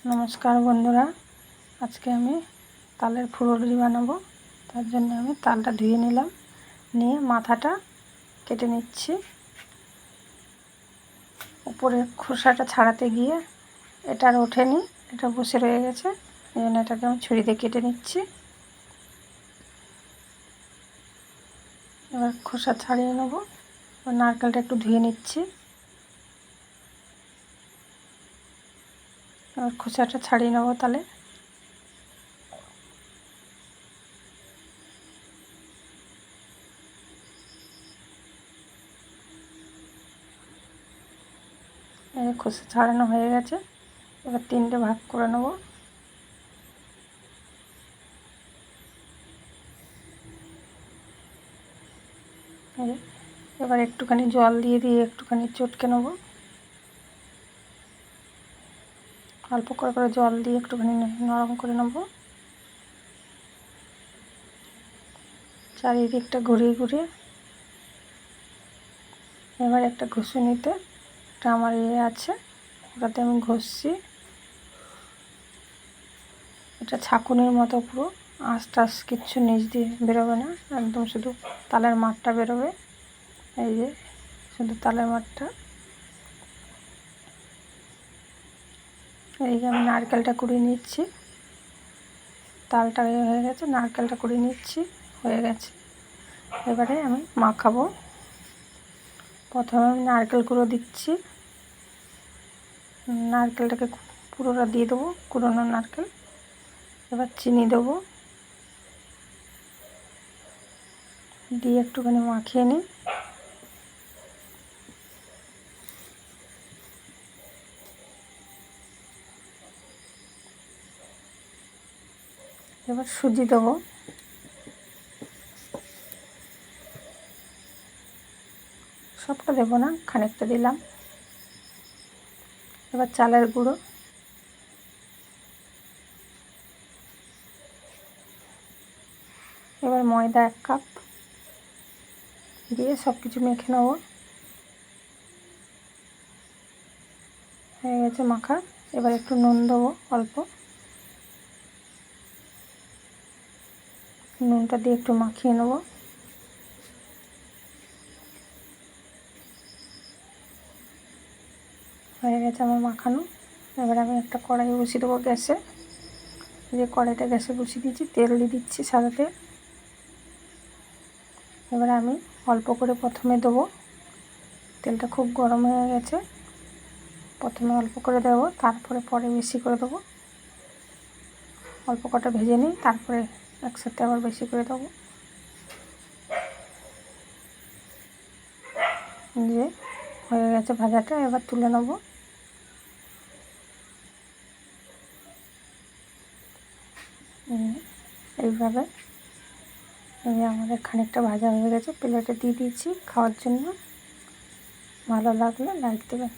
নমস্কার বন্ধুরা, আজকে আমি তালের ফুলুরি বানাবো। তার জন্য আমি তালটা ধুয়ে নিলাম, নিয়ে মাথাটা কেটে নিচ্ছি। উপরের খোসাটা ছাড়াতে গিয়ে এটা আর ওঠেনি, এটা বসে রয়ে গেছে, এই জন্য এটাকে আমি ছুরি দিয়ে কেটে নিচ্ছি। এবার খোসা ছাড়িয়ে নেবো। নারকেলটা একটু ধুয়ে নিচ্ছি। এবার খোসাটা ছাড়িয়ে নেবো তাহলে। খোসা ছাড়ানো হয়ে গেছে। এবার 3টে ভাগ করে নেব। এবার একটুখানি জল দিয়ে একটুখানি চটকে নেব। অল্প করে জল দিয়ে একটুখানি নরম করে নেব। চারিদিকটা ঘুরিয়ে ঘুরিয়ে এবার একটা ঘষুনিতে, একটা আমার আছে, ওটাতে আমি ঘষছি। এটা ছাঁকুনির মতো, পুরো আঁশ টাশ কিচ্ছু নিচ দিয়ে বেরোবে না, একদম শুধু তালের মাঠটা বেরোবে। এই যে শুধু তালের মাঠটা। এই যে আমি নারকেলটা কুড়িয়ে নিচ্ছি। তালটা হয়ে গেছে, নারকেলটা কুড়িয়ে নিচ্ছি, হয়ে গেছে। এবারে আমি মাখাবো। প্রথমে আমি নারকেল কুড়ো দিচ্ছি। নারকেলটাকে পুরোটা দিয়ে দেবো, কুড়োনো নারকেল। এবার চিনি দেবো, দিয়ে একটুখানি মাখিয়ে নিই। এবার সুজি দেবো, সবটা দেবো না, খানিকটা দিলাম। এবার চালের গুঁড়ো, এবার ময়দা 1 কাপ দিয়ে সব কিছু মেখে নেব। হয়ে গেছে মাখা। এবার একটু নুন দেবো, অল্প নুনটা দিয়ে একটু মাখিয়ে নেব। হয়ে গেছে আমার মাখানো। এবার আমি একটা কড়াই বসিয়ে দেবো গ্যাসে। যে কড়াইটা গ্যাসে বসিয়ে দিয়েছি, তেল দিয়ে দিচ্ছি, সাদা তেল। এবার আমি অল্প করে প্রথমে দেবো। তেলটা খুব গরম হয়ে গেছে, প্রথমে অল্প করে দেবো, তারপরে পরে বেশি করে দেবো। অল্প কটা ভেজে নিই, তারপরে একসাথে আবার বেশি করে দেবো। যে হয়ে গেছে ভাজাটা, এবার তুলে নেব। এইভাবে এই যে আমাদের খানিকটা ভাজা হয়ে গেছে, প্লেটে দিয়ে দিয়েছি খাওয়ার জন্য। ভালো লাগলে লাইক দেবেন।